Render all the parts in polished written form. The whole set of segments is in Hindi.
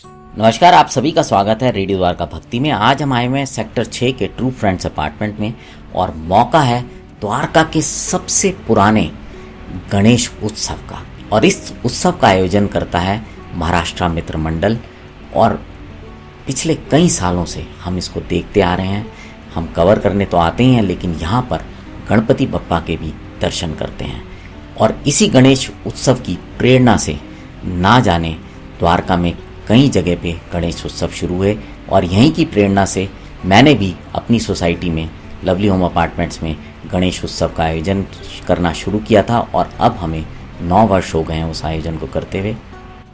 नमस्कार, आप सभी का स्वागत है रेडियो द्वारका भक्ति में। आज हम आए हुए हैं सेक्टर 6 के ट्रू फ्रेंड्स अपार्टमेंट में और मौका है द्वारका के सबसे पुराने गणेश उत्सव का। और इस उत्सव का आयोजन करता है महाराष्ट्र मित्र मंडल और पिछले कई सालों से हम इसको देखते आ रहे हैं। हम कवर करने तो आते ही हैं, लेकिन यहाँ पर गणपति बप्पा के भी दर्शन करते हैं। और इसी गणेश उत्सव की प्रेरणा से ना जाने द्वारका में कई जगह पे गणेश उत्सव शुरू हुए और यहीं की प्रेरणा से मैंने भी अपनी सोसाइटी में लवली होम अपार्टमेंट्स में गणेश उत्सव का आयोजन करना शुरू किया था और अब हमें 9 वर्ष हो गए हैं उस आयोजन को करते हुए।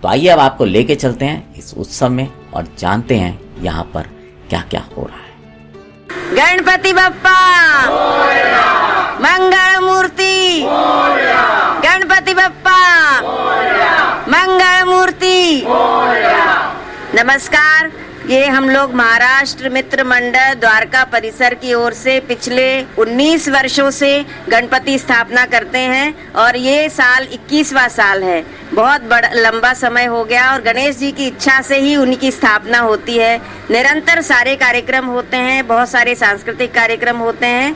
तो आइए अब आपको लेके चलते हैं इस उत्सव में और जानते हैं यहाँ पर क्या क्या हो रहा है। गणपति बप्पा मंगल मूर्ति, गणपति बप्पा मंगल मूर्ति। नमस्कार, ये हम लोग महाराष्ट्र मित्र मंडल द्वारका परिसर की ओर से पिछले 19 वर्षों से गणपति स्थापना करते हैं और ये साल 21वां साल है। बहुत बड़ा लंबा समय हो गया और गणेश जी की इच्छा से ही उनकी स्थापना होती है। निरंतर सारे कार्यक्रम होते हैं, बहुत सारे सांस्कृतिक कार्यक्रम होते हैं।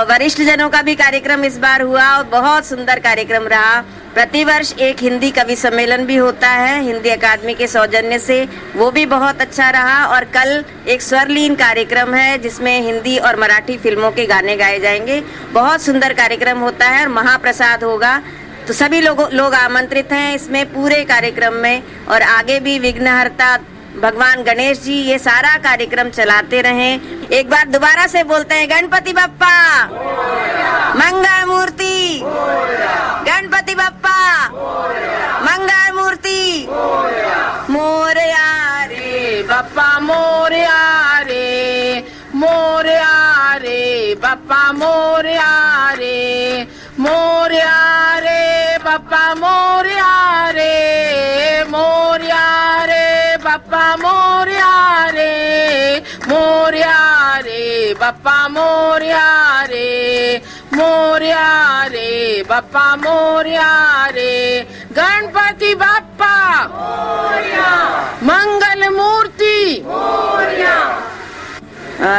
वरिष्ठ जनों का भी कार्यक्रम इस बार हुआ और बहुत सुंदर कार्यक्रम रहा। प्रतिवर्ष एक हिंदी कवि सम्मेलन भी होता है हिंदी अकादमी के सौजन्य से, वो भी बहुत अच्छा रहा। और कल एक स्वरलीन कार्यक्रम है जिसमें हिंदी और मराठी फिल्मों के गाने गाए जाएंगे। बहुत सुंदर कार्यक्रम होता है और महाप्रसाद होगा। तो सभी लोग आमंत्रित हैं इसमें पूरे कार्यक्रम में। और आगे भी विघ्नहर्ता भगवान गणेश जी ये सारा कार्यक्रम चलाते रहें। एक बार दोबारा से बोलते हैं, गणपति बप्पा मंगल मूर्ति, गणपति बप्पा मंगल मूर्ति। मोरया रे बप्पा मोरया रे, मोरया रे बप्पा मोरया रे, मोरया रे बप्पा मोरया रे, मोरया रे बप्पा मोरया रे, मोरया रे बप्पा मोरया रे, मोरया रे बप्पा मोरया रे। गणपति बप्पा मोरया, मंगल मूर्ति मोरया।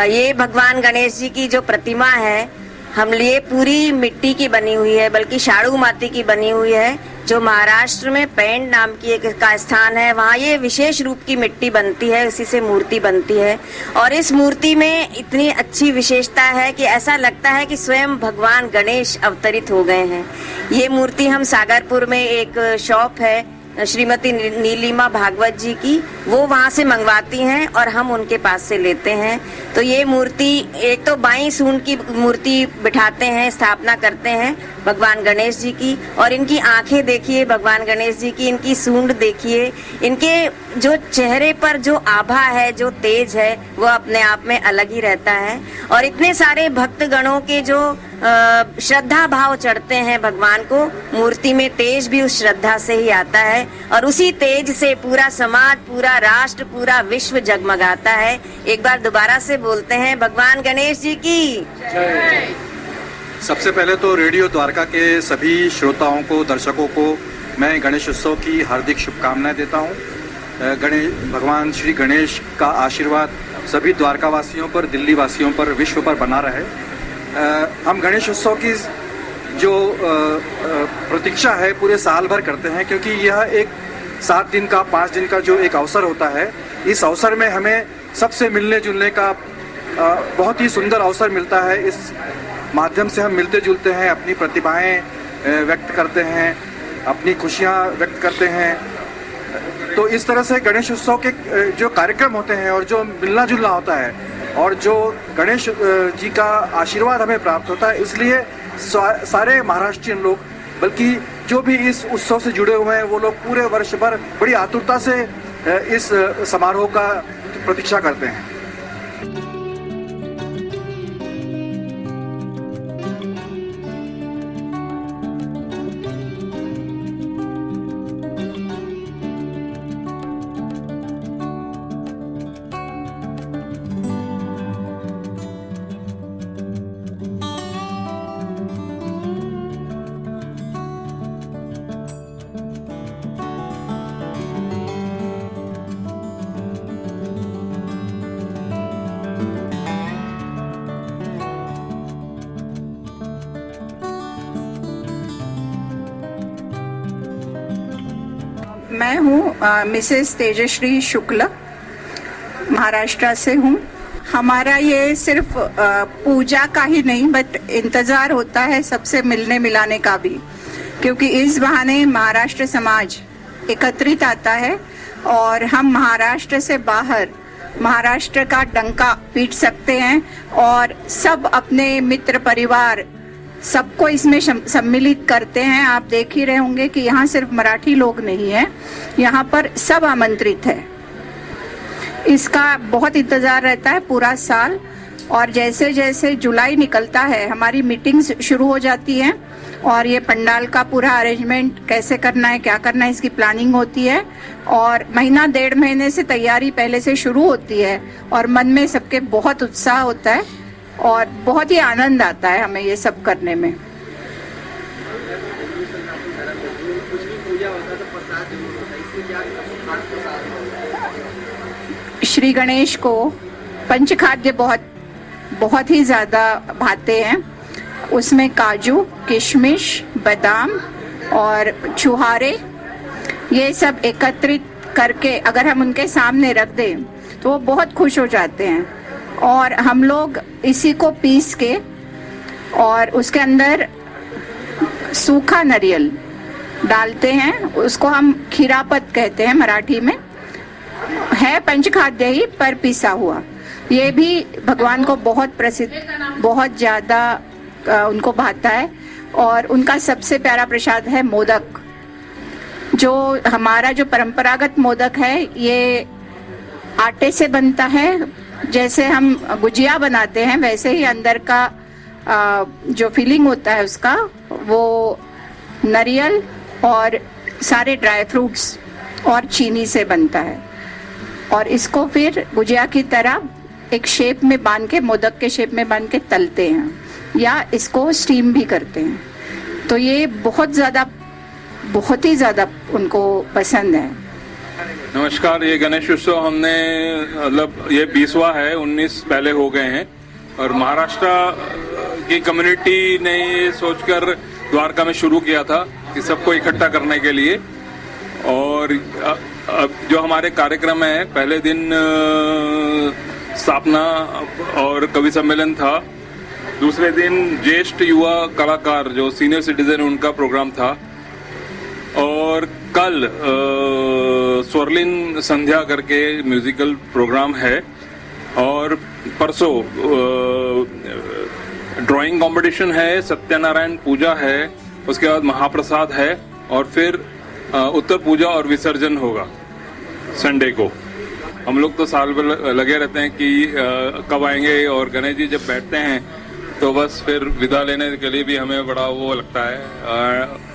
ये भगवान गणेश जी की जो प्रतिमा है हम लिए पूरी मिट्टी की बनी हुई है, बल्कि शाड़ू माती की बनी हुई है, जो महाराष्ट्र में पेंड नाम की एक का स्थान है। वहाँ ये विशेष रूप की मिट्टी बनती है, उसी से मूर्ति बनती है। और इस मूर्ति में इतनी अच्छी विशेषता है कि ऐसा लगता है कि स्वयं भगवान गणेश अवतरित हो गए हैं। ये मूर्ति हम सागरपुर में एक शॉप है श्रीमती नीलिमा भागवत जी की, वो वहाँ से मंगवाती हैं और हम उनके पास से लेते हैं। तो ये मूर्ति एक तो 22 ऊन की मूर्ति बिठाते हैं, स्थापना करते हैं भगवान गणेश जी की। और इनकी आंखें देखिए भगवान गणेश जी की, इनकी सूंड देखिए, इनके जो चेहरे पर जो आभा है, जो तेज है, वो अपने आप में अलग ही रहता है। और इतने सारे भक्तगणों के जो श्रद्धा भाव चढ़ते हैं भगवान को, मूर्ति में तेज भी उस श्रद्धा से ही आता है और उसी तेज से पूरा समाज, पूरा राष्ट्र, पूरा विश्व जगमगाता है। एक बार दोबारा से बोलते हैं, भगवान गणेश जी की जय। सबसे पहले तो रेडियो द्वारका के सभी श्रोताओं को, दर्शकों को मैं गणेश उत्सव की हार्दिक शुभकामनाएं देता हूं। भगवान श्री गणेश का आशीर्वाद सभी द्वारका वासियों पर, दिल्ली वासियों पर, विश्व पर बना रहे। हम गणेश उत्सव की जो प्रतीक्षा है पूरे साल भर करते हैं, क्योंकि यह एक 7 दिन का, 5 दिन का जो एक अवसर होता है। इस अवसर में हमें सबसे मिलने जुलने का बहुत ही सुंदर अवसर मिलता है। इस माध्यम से हम मिलते जुलते हैं, अपनी प्रतिभाएं व्यक्त करते हैं, अपनी खुशियां व्यक्त करते हैं। तो इस तरह से गणेश उत्सव के जो कार्यक्रम होते हैं और जो मिलना जुलना होता है और जो गणेश जी का आशीर्वाद हमें प्राप्त होता है, इसलिए सारे महाराष्ट्रियन लोग, बल्कि जो भी इस उत्सव से जुड़े हुए हैं, वो लोग पूरे वर्ष भर बड़ी आतुरता से इस समारोह का प्रतीक्षा करते हैं। मैं हूँ मिसेस तेजश्री शुक्ल, महाराष्ट्र से हूँ। हमारा ये सिर्फ पूजा का ही नहीं बट इंतज़ार होता है सबसे मिलने मिलाने का भी, क्योंकि इस बहाने महाराष्ट्र समाज एकत्रित आता है और हम महाराष्ट्र से बाहर महाराष्ट्र का डंका पीट सकते हैं और सब अपने मित्र परिवार सबको इसमें सम्मिलित करते हैं। आप देख ही रहे होंगे कि यहाँ सिर्फ मराठी लोग नहीं हैं, यहाँ पर सब आमंत्रित है। इसका बहुत इंतज़ार रहता है पूरा साल, और जैसे जैसे जुलाई निकलता है हमारी मीटिंग्स शुरू हो जाती हैं और ये पंडाल का पूरा अरेंजमेंट कैसे करना है, क्या करना है, इसकी प्लानिंग होती है और महीना 1.5 महीने से तैयारी पहले से शुरू होती है और मन में सबके बहुत उत्साह होता है और बहुत ही आनंद आता है हमें ये सब करने में। श्री गणेश को पंचखाद्य बहुत ही ज़्यादा भाते हैं। उसमें काजू, किशमिश, बादाम और छुहारे ये सब एकत्रित करके अगर हम उनके सामने रख दें तो वो बहुत खुश हो जाते हैं। और हम लोग इसी को पीस के और उसके अंदर सूखा नारियल डालते हैं, उसको हम खीरापत कहते हैं मराठी में, है पंचखाद्य ही पर पिसा हुआ। ये भी भगवान को बहुत प्रसिद्ध, बहुत ज़्यादा उनको भाता है। और उनका सबसे प्यारा प्रसाद है मोदक, जो हमारा जो परंपरागत मोदक है ये आटे से बनता है। जैसे हम गुजिया बनाते हैं वैसे ही अंदर का जो फीलिंग होता है उसका वो नारियल और सारे ड्राई फ्रूट्स और चीनी से बनता है। और इसको फिर गुजिया की तरह एक शेप में बांध के, मोदक के शेप में बांध के तलते हैं या इसको स्टीम भी करते हैं। तो ये बहुत ही ज़्यादा उनको पसंद है। नमस्कार, ये गणेश उत्सव हमने मतलब ये 20वां है, 19 पहले हो गए हैं और महाराष्ट्र की कम्युनिटी ने ये सोचकर द्वारका में शुरू किया था कि सबको इकट्ठा करने के लिए। और अब जो हमारे कार्यक्रम है, पहले दिन स्थापना और कवि सम्मेलन था, दूसरे दिन ज्येष्ठ युवा कलाकार जो सीनियर सिटीजन उनका प्रोग्राम था और कल स्वर्लिन संध्या करके म्यूजिकल प्रोग्राम है और परसों ड्राइंग कंपटीशन है, सत्यनारायण पूजा है, उसके बाद महाप्रसाद है और फिर उत्तर पूजा और विसर्जन होगा संडे को। हम लोग तो साल भर लगे रहते हैं कि कब आएंगे, और गणेश जी जब बैठते हैं तो बस फिर विदा लेने के लिए भी हमें बड़ा वो लगता है।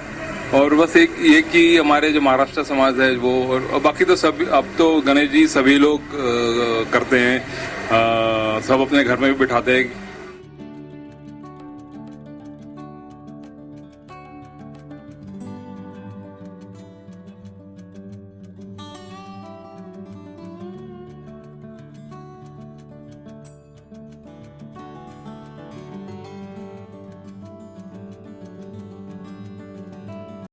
और बस एक ये कि हमारे जो महाराष्ट्र समाज है वो, और बाकी तो सभी, अब तो गणेश जी सभी लोग करते हैं, सब अपने घर में भी बिठाते हैं।